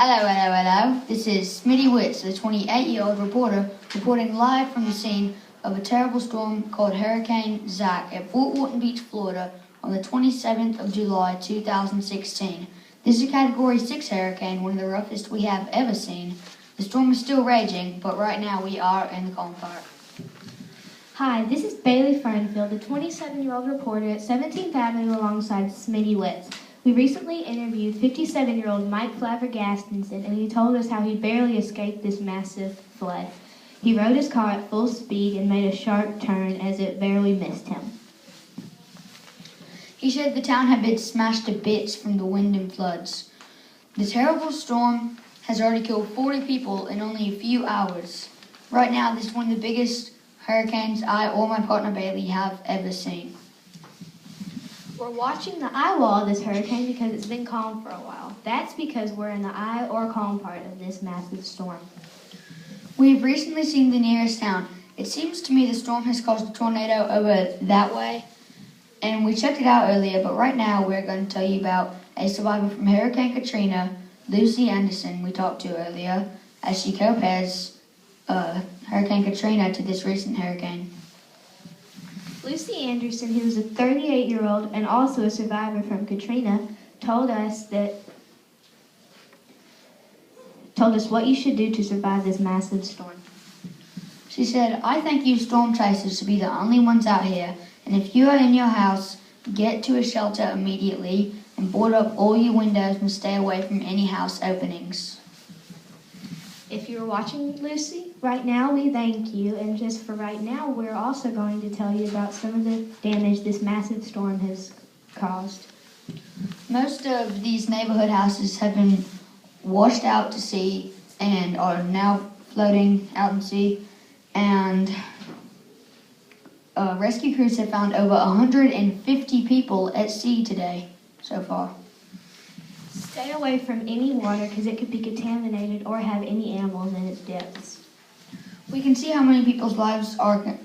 Hello. This is Smitty Witts, a 28-year-old reporter, reporting live from the scene of a terrible storm called Hurricane Zach at Fort Walton Beach, Florida, on the 27th of July, 2016. This is a Category 6 hurricane, one of the roughest we have ever seen. The storm is still raging, but right now we are in the calm part. Hi, this is Bailey Fernfield, a 27-year-old reporter at 17th Avenue alongside Smitty Witts. We recently interviewed 57-year-old Mike Flabbergastinson, and he told us how he barely escaped this massive flood. He rode his car at full speed and made a sharp turn as it barely missed him. He said the town had been smashed to bits from the wind and floods. The terrible storm has already killed 40 people in only a few hours. Right now, this is one of the biggest hurricanes I or my partner Bailey have ever seen. We're watching the eye wall of this hurricane because it's been calm for a while. That's because we're in the eye or calm part of this massive storm. We've recently seen the nearest town. It seems to me the storm has caused a tornado over that way, and we checked it out earlier, but right now we're going to tell you about a survivor from Hurricane Katrina, Lucy Anderson, we talked to earlier, as she compares Hurricane Katrina to this recent hurricane. Lucy Anderson, who is a 38-year-old and also a survivor from Katrina, told us what you should do to survive this massive storm. She said, "I think you storm chasers should be the only ones out here, and if you are in your house, get to a shelter immediately and board up all your windows and stay away from any house openings." If you're watching, Lucy, right now we thank you, and just for right now, we're also going to tell you about some of the damage this massive storm has caused. Most of these neighborhood houses have been washed out to sea and are now floating out in sea, and rescue crews have found over 150 people at sea today so far. Stay away from any water because it could be contaminated or have any animals in its depths. We can see how many people's lives are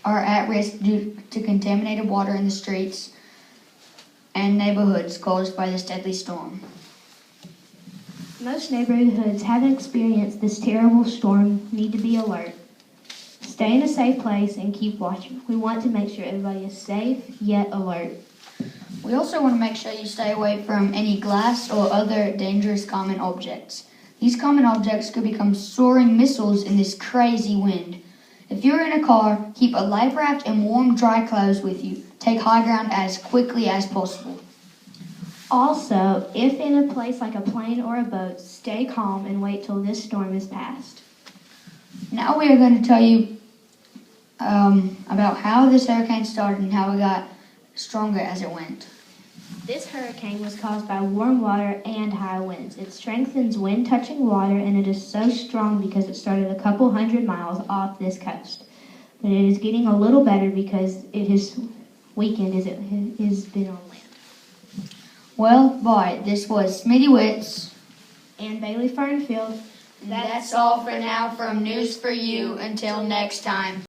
at risk due to contaminated water in the streets and neighborhoods caused by this deadly storm. Most neighborhoods having experienced this terrible storm need to be alert. Stay in a safe place and keep watching. We want to make sure everybody is safe yet alert. We also want to make sure you stay away from any glass or other dangerous common objects. These common objects could become soaring missiles in this crazy wind. If you're in a car, keep a life raft and warm, dry clothes with you. Take high ground as quickly as possible. Also, if in a place like a plane or a boat, stay calm and wait till this storm is past. Now we are going to tell you about how this hurricane started and how it got stronger as it went. This hurricane was caused by warm water and high winds. It strengthens wind touching water, and it is so strong because it started a couple hundred miles off this coast. But it is getting a little better because it has weakened as it has been on land. Well, bye. This was Smitty Witts And Bailey Fernfield. That's all for now from News for You. Until next time.